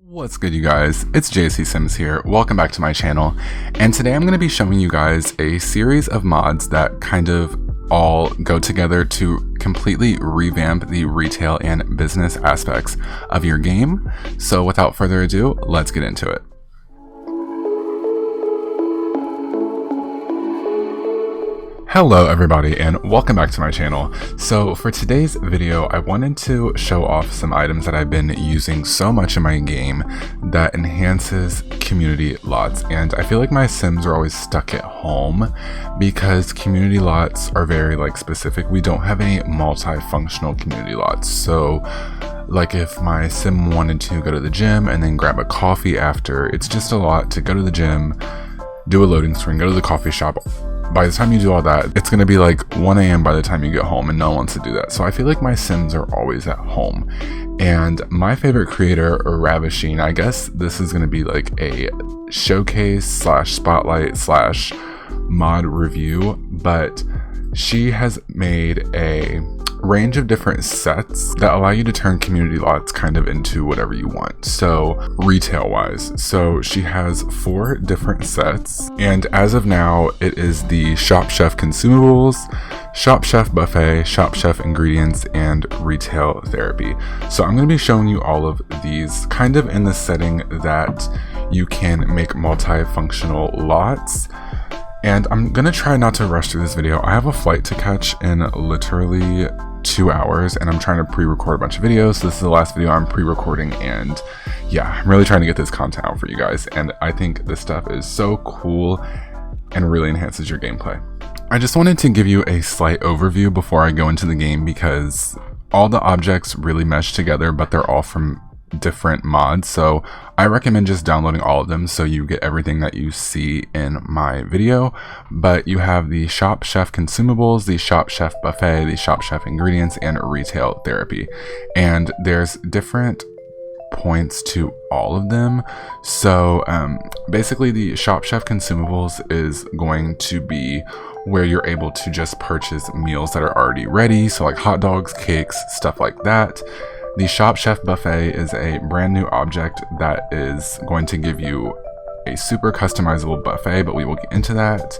What's good, you guys? It's JC Sims here. Welcome back to my channel, and today I'm going to be showing you guys a series of mods that kind of all go together to completely revamp the retail and business aspects of your game. So without further ado, let's get into it. Hello everybody, and welcome back to my channel. So for today's video, I wanted to show off some items that I've been using so much in my game that enhances community lots. And I feel like my Sims are always stuck at home because community lots are very specific. We don't have any multifunctional community lots. So like if my Sim wanted to go to the gym and then grab a coffee after, it's just a lot to go to the gym, do a loading screen, go to the coffee shop. By the time you do all that, it's going to be like 1 a.m. by the time you get home, and no one wants to do that. So I feel like my Sims are always at home. And my favorite creator, RAVASHEEN, I guess this is going to be like a showcase slash spotlight slash mod review, but she has made a range of different sets that allow you to turn community lots kind of into whatever you want. So retail wise, so she has 4 different sets, and as of now it is the Shop Chef Consumables, Shop Chef Buffet, Shop Chef Ingredients, and Retail Therapy. So I'm going to be showing you all of these kind of in the setting that you can make multifunctional lots. And I'm gonna try not to rush through this video. I have a flight to catch in literally 2 hours, and I'm trying to pre-record a bunch of videos. So this is the last video I'm pre-recording, and yeah, I'm really trying to get this content out for you guys. And I think this stuff is so cool and really enhances your gameplay. I just wanted to give you a slight overview before I go into the game because all the objects really mesh together, but they're all from different mods. So I recommend just downloading all of them so you get everything that you see in my video. But you have the Shop Chef Consumables, the Shop Chef Buffet, the Shop Chef Ingredients, and Retail Therapy. And there's different points to all of them. So basically the Shop Chef Consumables is going to be where you're able to just purchase meals that are already ready. So like hot dogs, cakes, stuff like that. The Shop Chef Buffet is a brand new object that is going to give you a super customizable buffet, but we will get into that.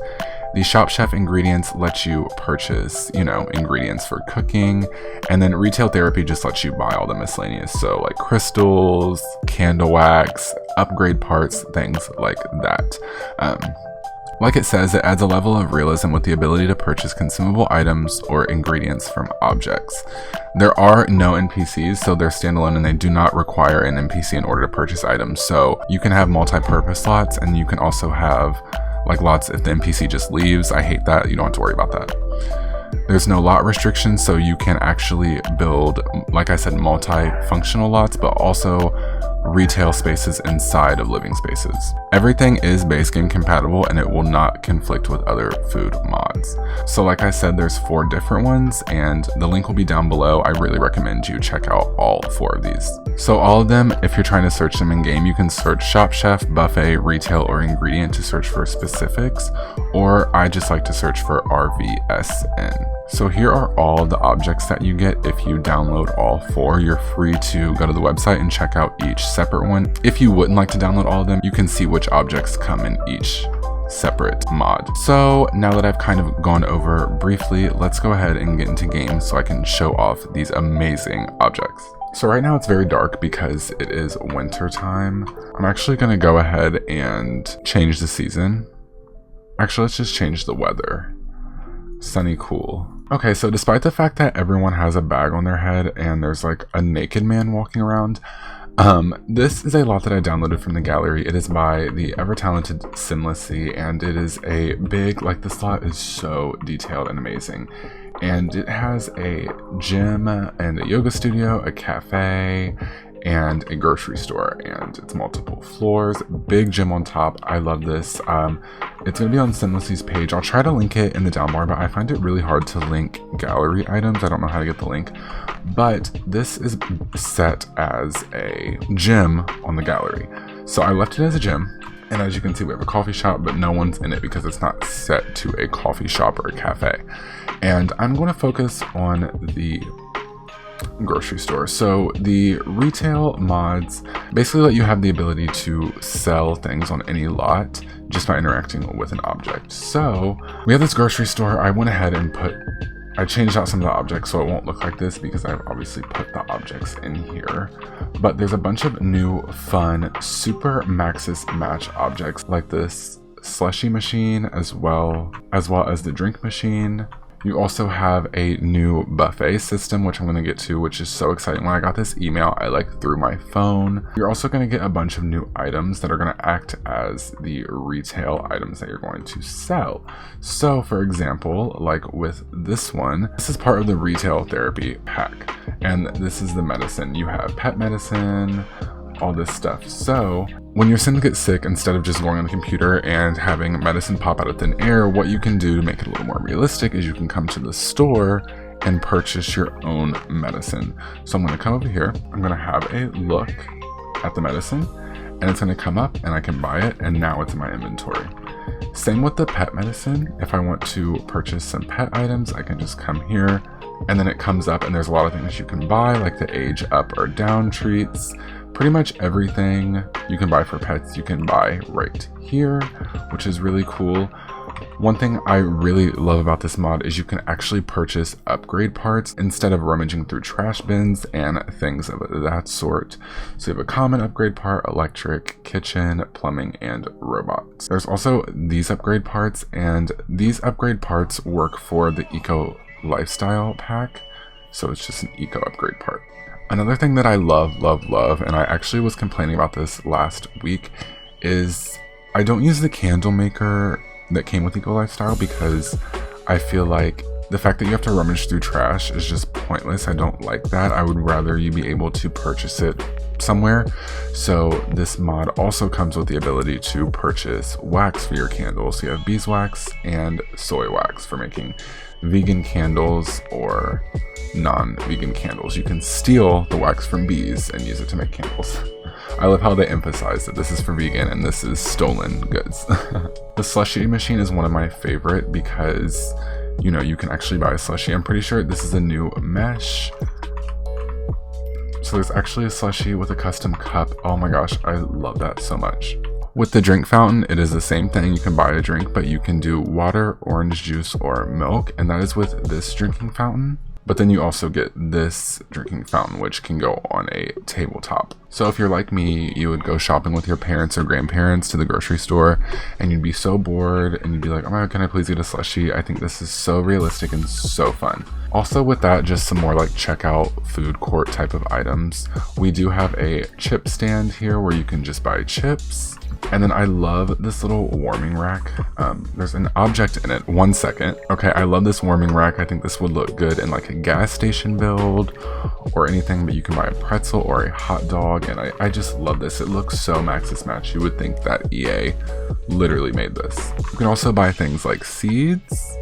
The Shop Chef Ingredients lets you purchase, ingredients for cooking, and then Retail Therapy just lets you buy all the miscellaneous, so like crystals, candle wax, upgrade parts, things like that. Like it says, it adds a level of realism with the ability to purchase consumable items or ingredients from objects. There are no NPCs, so they're standalone and they do not require an NPC in order to purchase items. So you can have multi-purpose lots, and you can also have like lots if the NPC just leaves. I hate that. You don't have to worry about that. There's no lot restrictions, so you can actually build, like I said, multi-functional lots, but also retail spaces inside of living spaces. Everything is base game compatible, and it will not conflict with other food mods. So like I said, there's 4 different ones, and the link will be down below. I really recommend you check out all 4 of these. So all of them, if you're trying to search them in game, you can search Shop Chef, Buffet, Retail, or Ingredient to search for specifics, or I just like to search for RVSN. So here are all the objects that you get if you download all 4. You're free to go to the website and check out each separate one. If you wouldn't like to download all of them, you can see which objects come in each separate mod. So now that I've kind of gone over briefly, let's go ahead and get into game so I can show off these amazing objects. So right now it's very dark because it is winter time. I'm actually going to go ahead and change the season. Actually, let's just change the weather. Sunny, cool. Okay, so despite the fact that everyone has a bag on their head and there's like a naked man walking around, this is a lot that I downloaded from the gallery. It is by the ever-talented Simlessy, and it is a big, this lot is so detailed and amazing. And it has a gym and a yoga studio, a cafe, and a grocery store, and it's multiple floors, big gym on top. I love this. It's going to be on Simlessy's page. I'll try to link it in the down bar, but I find it really hard to link gallery items. I don't know how to get the link, but this is set as a gym on the gallery. So I left it as a gym, and as you can see, we have a coffee shop, but no one's in it because it's not set to a coffee shop or a cafe. And I'm going to focus on the grocery store. So the retail mods basically let you have the ability to sell things on any lot just by interacting with an object. So we have this grocery store. I went ahead and I changed out some of the objects so it won't look like this because I've obviously put the objects in here. But there's a bunch of new fun super Maxis match objects like this slushy machine as well as the drink machine. You also have a new buffet system, which I'm going to get to, which is so exciting. When I got this email, I like threw my phone. You're also going to get a bunch of new items that are going to act as the retail items that you're going to sell. So for example, like with this one, this is part of the retail therapy pack. And this is the medicine. You have pet medicine, all this stuff. So when your Sim gets sick, instead of just going on the computer and having medicine pop out of thin air, what you can do to make it a little more realistic is you can come to the store and purchase your own medicine. So I'm going to come over here, I'm going to have a look at the medicine, and it's going to come up and I can buy it, and now it's in my inventory. Same with the pet medicine. If I want to purchase some pet items, I can just come here and then it comes up and there's a lot of things you can buy, like the age up or down treats. Pretty much everything you can buy for pets, you can buy right here, which is really cool. One thing I really love about this mod is you can actually purchase upgrade parts instead of rummaging through trash bins and things of that sort. So you have a common upgrade part, electric, kitchen, plumbing, and robots. There's also these upgrade parts, and these upgrade parts work for the eco lifestyle pack. So it's just an eco upgrade part. Another thing that I love, and I actually was complaining about this last week, is I don't use the candle maker that came with Eco Lifestyle because I feel like the fact that you have to rummage through trash is just pointless. I don't like that. I would rather you be able to purchase it somewhere. So this mod also comes with the ability to purchase wax for your candles. So you have beeswax and soy wax for making vegan candles or non-vegan candles. You can steal the wax from bees and use it to make candles. I love how they emphasize that this is for vegan and this is stolen goods. The slushy machine is one of my favorite because, you know, you can actually buy a slushy. I'm pretty sure this is a new mesh. So there's actually a slushy with a custom cup. Oh my gosh, I love that so much. With the drink fountain, it is the same thing. You can buy a drink, but you can do water, orange juice, or milk, and that is with this drinking fountain. But then you also get this drinking fountain, which can go on a tabletop. So if you're like me, you would go shopping with your parents or grandparents to the grocery store, and you'd be so bored, and you'd be like, oh my god, can I please get a slushie? I think this is so realistic and so fun. Also with that, just some more like checkout food court type of items. We do have a chip stand here where you can just buy chips. And then I love this little warming rack. There's an object in it. 1 second. Okay, I love this warming rack. I think this would look good in like a gas station build or anything, but you can buy a pretzel or a hot dog, and I just love this. It looks so Maxis Match. You would think that EA literally made this. You can also buy things like seeds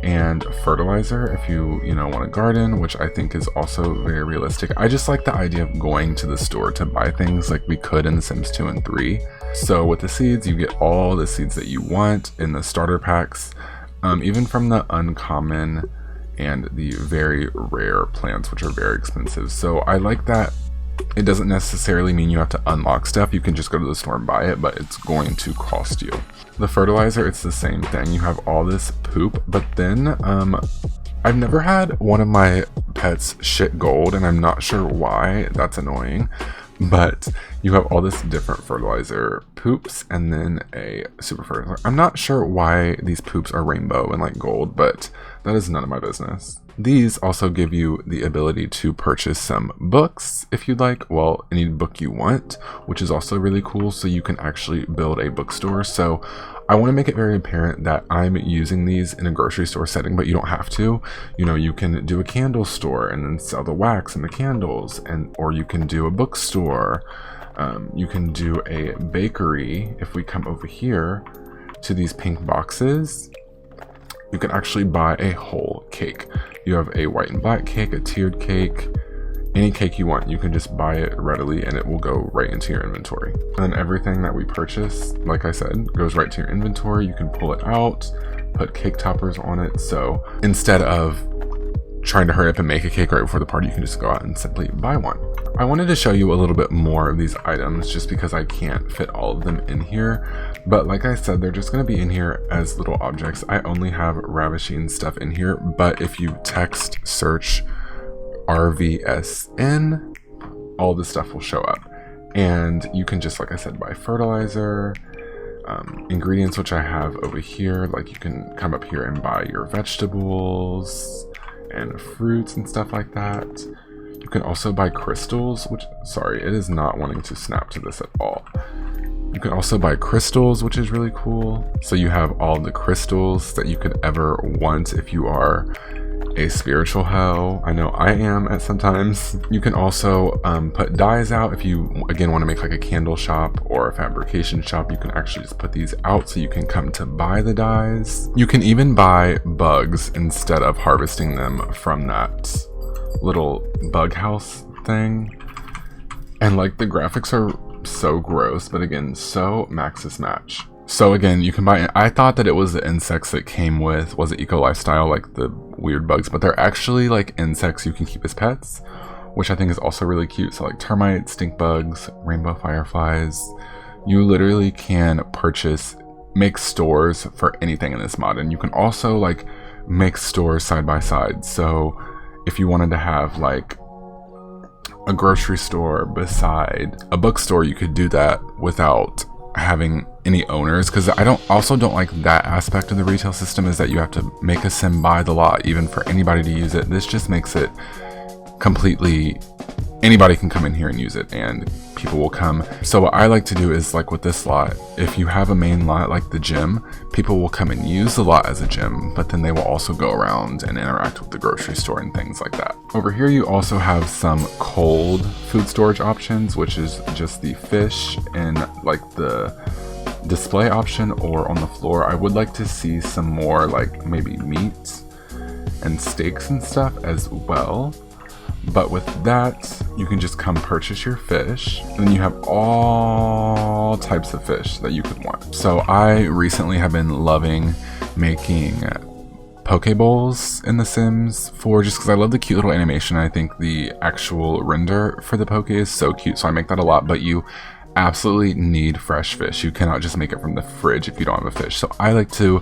and fertilizer if you want to garden, which I think is also very realistic. I just like the idea of going to the store to buy things like we could in The Sims 2 and 3. So with the seeds, you get all the seeds that you want in the starter packs, even from the uncommon and the very rare plants, which are very expensive. So I like that. It doesn't necessarily mean you have to unlock stuff. You can just go to the store and buy it, but it's going to cost you. The fertilizer, it's the same thing. You have all this poop, but then I've never had one of my pets shit gold, and I'm not sure why. That's annoying. But you have all this different fertilizer poops and then a super fertilizer. I'm not sure why these poops are rainbow and like gold, but that is none of my business. These also give you the ability to purchase some books if you'd like. Well, any book you want, which is also really cool. So you can actually build a bookstore. So I want to make it very apparent that I'm using these in a grocery store setting, but you don't have to. You can do a candle store and then sell the wax and the candles, or you can do a bookstore. You can do a bakery. If we come over here to these pink boxes, you can actually buy a whole cake. You have a white and black cake, a tiered cake, any cake you want. You can just buy it readily and it will go right into your inventory. And then everything that we purchase, like I said, goes right to your inventory. You can pull it out, put cake toppers on it. So instead of trying to hurry up and make a cake right before the party, you can just go out and simply buy one. I wanted to show you a little bit more of these items just because I can't fit all of them in here. But like I said, they're just going to be in here as little objects. I only have RAVASHEEN stuff in here, but if you text search RVSN, all the stuff will show up. And you can just, like I said, buy fertilizer, ingredients, which I have over here. Like you can come up here and buy your vegetables and fruits and stuff like that. You can also buy crystals, which, sorry, it is not wanting to snap to this at all. You can also buy crystals, which is really cool. So you have all the crystals that you could ever want if you are a spiritual hoe. I know I am at sometimes. You can also put dyes out if you, again, want to make like a candle shop or a fabrication shop. You can actually just put these out so you can come to buy the dyes. You can even buy bugs instead of harvesting them from that little bug house thing. And like the graphics are so gross, but again, so Maxis match. So again, you can buy, I thought that it was the insects that came with, was it Eco Lifestyle, like the weird bugs, but they're actually like insects you can keep as pets, which I think is also really cute. So like termites, stink bugs, rainbow fireflies. You literally can make stores for anything in this mod. And you can also like make stores side by side. So if you wanted to have like a grocery store beside a bookstore, you could do that without having any owners, because I don't like that aspect of the retail system, is that you have to make a sim buy the lot even for anybody to use it. This just makes it completely, anybody can come in here and use it and people will come. So what I like to do is, like with this lot, if you have a main lot like the gym, people will come and use the lot as a gym, but then they will also go around and interact with the grocery store and things like that. Over here you also have some cold food storage options, which is just the fish and like the display option or on the floor. I would like to see some more like maybe meats and steaks and stuff as well. But with that, you can just come purchase your fish, and then you have all types of fish that you could want. So I recently have been loving making poke bowls in The Sims 4, just because I love the cute little animation. I think the actual render for the poke is so cute, so I make that a lot. But you absolutely need fresh fish. You cannot just make it from the fridge if you don't have a fish. So I like to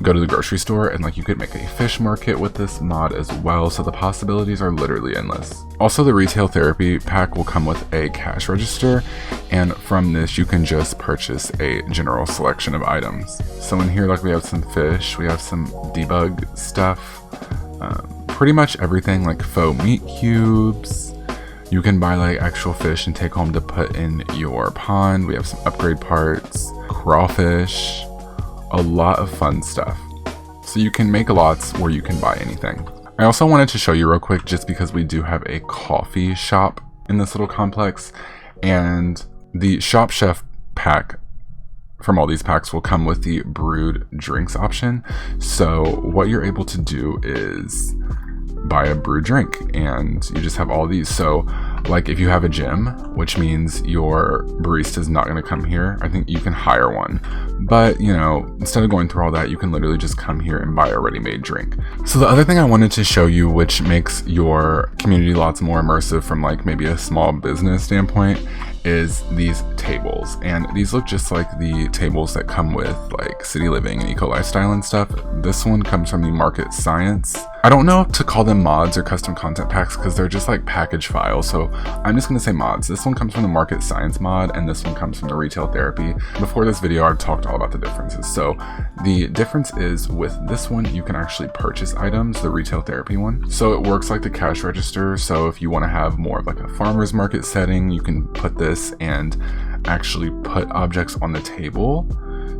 go to the grocery store, and like you could make a fish market with this mod as well. So the possibilities are literally endless. Also, the retail therapy pack will come with a cash register, and from this you can just purchase a general selection of items. So in here, like we have some fish, we have some debug stuff, pretty much everything, like faux meat cubes. You can buy like actual fish and take home to put in your pond. We have some upgrade parts, crawfish, a lot of fun stuff. So you can make lots where you can buy anything. I also wanted to show you real quick, just because we do have a coffee shop in this little complex, and the Shop Chef pack from all these packs will come with the brewed drinks option. So what you're able to do is buy a brew drink, and you just have all these. So like if you have a gym, which means your barista is not going to come here, I think you can hire one. But you know, instead of going through all that, you can literally just come here and buy a ready-made drink. So the other thing I wanted to show you, which makes your community lots more immersive from like maybe a small business standpoint, is these tables. And these look just like the tables that come with like City Living and Eco Lifestyle and stuff. This one comes from the Market Science. I don't know if to call them mods or custom content packs, because they're just like package files, so I'm just gonna say mods. This one comes from the Market Science mod, and this one comes from the Retail Therapy. Before this video, I've talked all about the differences. So the difference is, with this one you can actually purchase items, the Retail Therapy one. So it works like the cash register. So if you want to have more of like a farmer's market setting, you can put this and actually put objects on the table.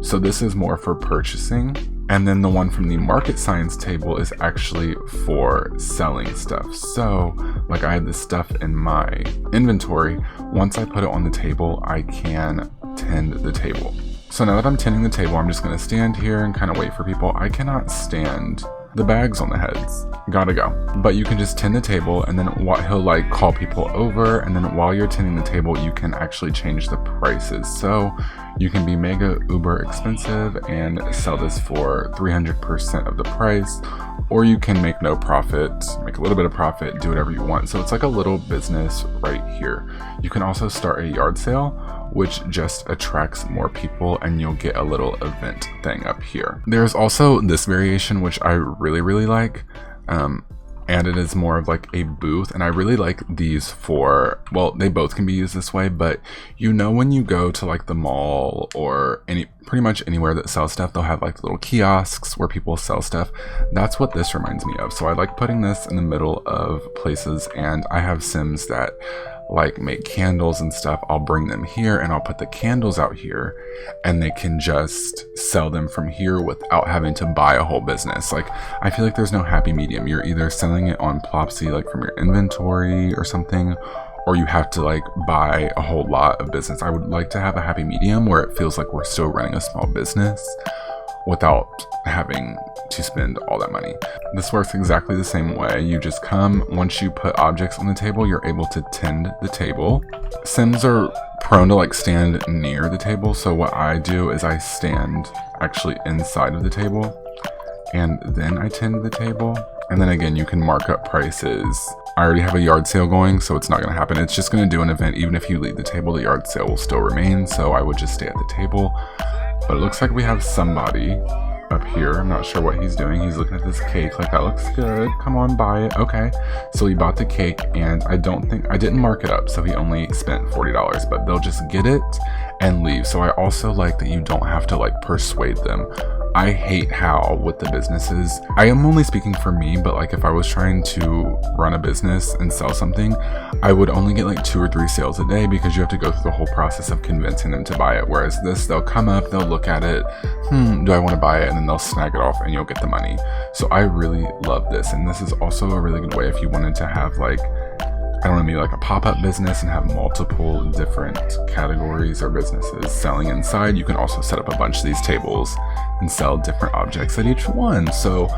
So this is more for purchasing. And then the one from the Market Science table is actually for selling stuff. So like I have this stuff in my inventory. Once I put it on the table, I can tend the table. So now that I'm tending the table, I'm just gonna stand here and kind of wait for people. I cannot stand the bags on the heads. Gotta go. But you can just tend the table, and then he'll like call people over, and then while you're tending the table, you can actually change the prices. So You can be mega uber expensive and sell this for 300% of the price, or you can make no profit, make a little bit of profit, do whatever you want. So it's like a little business right here. You can also start a yard sale, which just attracts more people, and you'll get a little event thing up here. There's also this variation, which I really like. And it is more of like a booth, and I really like these for, well, they both can be used this way, but you know, when you go to like the mall or pretty much anywhere that sells stuff, they'll have like little kiosks where people sell stuff. That's what this reminds me of. So I like putting this in the middle of places, and I have Sims that like make candles and stuff. I'll bring them here and I'll put the candles out here, and they can just sell them from here without having to buy a whole business. Like, I feel like there's no happy medium. You're either selling it on Plopsy, like from your inventory or something, or you have to like buy a whole lot of business. I would like to have a happy medium where it feels like we're still running a small business without having to spend all that money. This works exactly the same way. You just come, once you put objects on the table, you're able to tend the table. Sims are prone to like stand near the table, so what I do is I stand actually inside of the table, and then I tend the table. And then again, you can mark up prices. I already have a yard sale going, so it's not going to happen. It's just going to do an event. Even if you leave the table, the yard sale will still remain, so I would just stay at the table. But it looks like we have somebody up here. I'm not sure what he's doing. He's looking at this cake like, that looks good. Come on, buy it. Okay. So he bought the cake, and I didn't mark it up, so he only spent $40, but they'll just get it and leave. So I also like that you don't have to like persuade them. I hate how with the businesses, I am only speaking for me, but like if I was trying to run a business and sell something, I would only get like 2 or 3 sales a day, because you have to go through the whole process of convincing them to buy it. Whereas this, they'll come up, they'll look at it, do I want to buy it? And then they'll snag it off and you'll get the money. So I really love this. And this is also a really good way if you wanted to have like, I don't know, maybe like a pop-up business and have multiple different categories or businesses selling inside. You can also set up a bunch of these tables and sell different objects at each one. So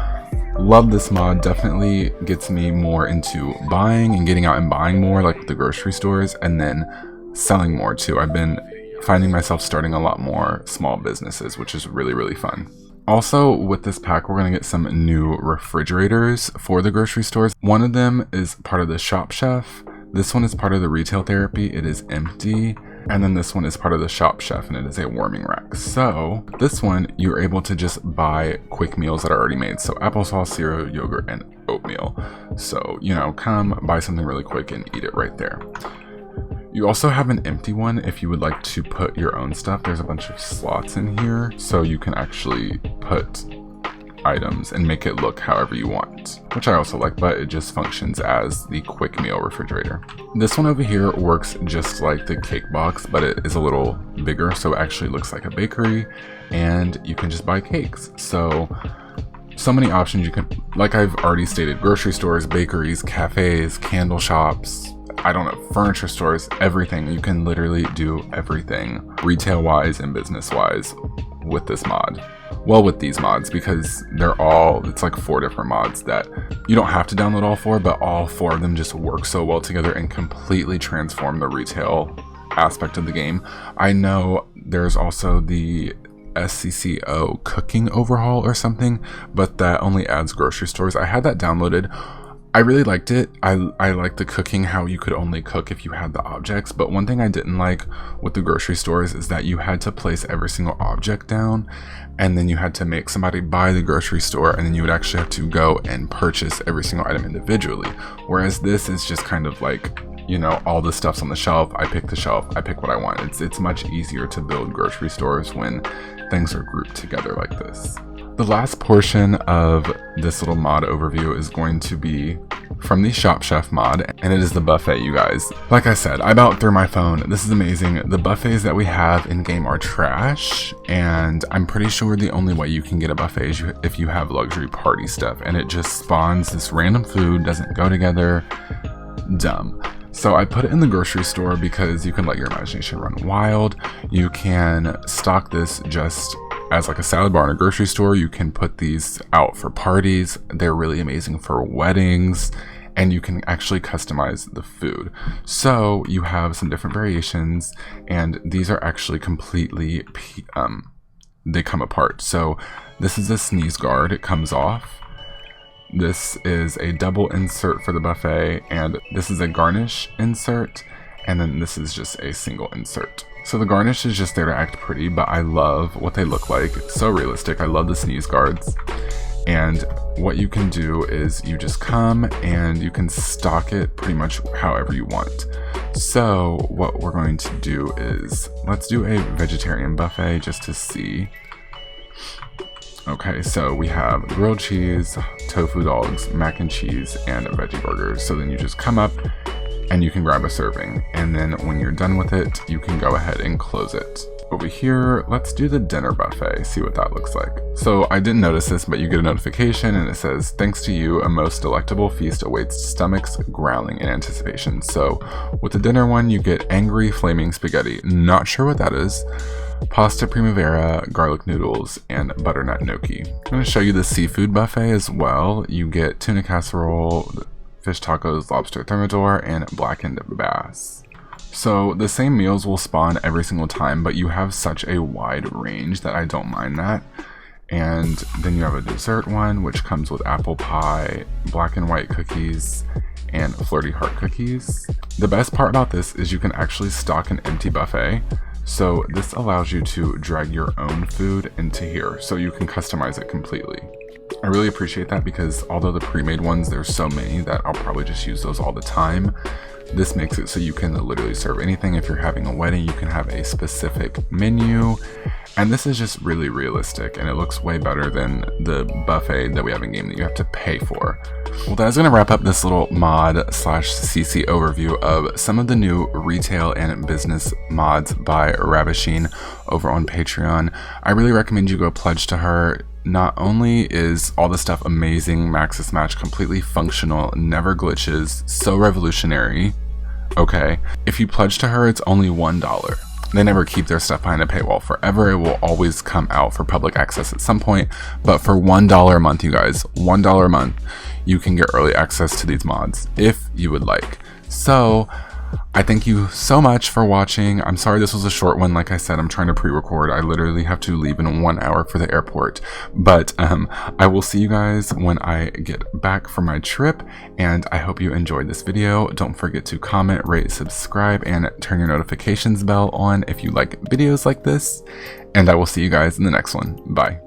love this mod. Definitely gets me more into buying and getting out and buying more, like with the grocery stores, and then selling more too. I've been finding myself starting a lot more small businesses, which is really fun. Also, with this pack, we're going to get some new refrigerators for the grocery stores. One of them is part of the Shop Chef. This one is part of the Retail Therapy. It is empty. And then this one is part of the Shop Chef, and it is a warming rack. So this one, you're able to just buy quick meals that are already made. So applesauce, cereal, yogurt, and oatmeal. So, you know, come buy something really quick and eat it right there. You also have an empty one if you would like to put your own stuff. There's a bunch of slots in here, so you can actually put items and make it look however you want, which I also like, but it just functions as the quick meal refrigerator. This one over here works just like the cake box, but it is a little bigger, so it actually looks like a bakery, and you can just buy cakes. So many options. You can, like I've already stated, grocery stores, bakeries, cafes, candle shops, I don't know, furniture stores, everything. You can literally do everything retail wise and business wise with this mod. Well, with these mods, because it's like 4 different mods that you don't have to download all 4, but all 4 of them just work so well together and completely transform the retail aspect of the game. I know there's also the SCCO cooking overhaul or something, but that only adds grocery stores. I had that downloaded. I really liked it. I like the cooking, how you could only cook if you had the objects. But one thing I didn't like with the grocery stores is that you had to place every single object down, and then you had to make somebody buy the grocery store, and then you would actually have to go and purchase every single item individually. Whereas this is just kind of like, you know, all the stuff's on the shelf. I pick the shelf. I pick what I want. It's much easier to build grocery stores when things are grouped together like this. The last portion of this little mod overview is going to be from the Shop Chef mod, and it is the buffet, you guys. Like I said, I about threw my phone. This is amazing. The buffets that we have in game are trash, and I'm pretty sure the only way you can get a buffet is if you have luxury party stuff, and it just spawns this random food, doesn't go together. Dumb. So I put it in the grocery store because you can let your imagination run wild. You can stock this just as like a salad bar in a grocery store. You can put these out for parties. They're really amazing for weddings and you can actually customize the food. So you have some different variations, and these are actually completely they come apart. So this is a sneeze guard, it comes off. This is a double insert for the buffet, and this is a garnish insert, and then this is just a single insert. So the garnish is just there to act pretty, but I love what they look like. So realistic. I love the sneeze guards. And what you can do is you just come and you can stock it pretty much however you want. So what we're going to do is, let's do a vegetarian buffet just to see. Okay, so we have grilled cheese, tofu dogs, mac and cheese, and veggie burgers. So then you just come up and you can grab a serving. And then when you're done with it, you can go ahead and close it. Over here, let's do the dinner buffet, see what that looks like. So I didn't notice this, but you get a notification and it says, thanks to you, a most delectable feast awaits stomachs growling in anticipation. So with the dinner one, you get angry flaming spaghetti. Not sure what that is. Pasta primavera, garlic noodles, and butternut gnocchi. I'm going to show you the seafood buffet as well. You get tuna casserole, fish tacos, lobster thermidor, and blackened bass. So the same meals will spawn every single time, but you have such a wide range that I don't mind that. And then you have a dessert one, which comes with apple pie, black and white cookies, and flirty heart cookies. The best part about this is you can actually stock an empty buffet. So this allows you to drag your own food into here, so you can customize it completely. I really appreciate that, because although the pre-made ones, there's so many that I'll probably just use those all the time. This makes it so you can literally serve anything. If you're having a wedding, you can have a specific menu. And this is just really realistic, and it looks way better than the buffet that we have in game that you have to pay for. Well, that is going to wrap up this little mod slash CC overview of some of the new retail and business mods by RAVASHEEN over on Patreon. I really recommend you go pledge to her. Not only is all the stuff amazing, Maxis Match completely functional, never glitches, so revolutionary. Okay, if you pledge to her, it's only $1. They never keep their stuff behind a paywall forever. It will always come out for public access at some point. But for $1 a month, you guys, $1 a month, you can get early access to these mods if you would like. So I thank you so much for watching. I'm sorry this was a short one. Like I said, I'm trying to pre-record. I literally have to leave in 1 hour for the airport. But I will see you guys when I get back from my trip. And I hope you enjoyed this video. Don't forget to comment, rate, subscribe, and turn your notifications bell on if you like videos like this. And I will see you guys in the next one. Bye.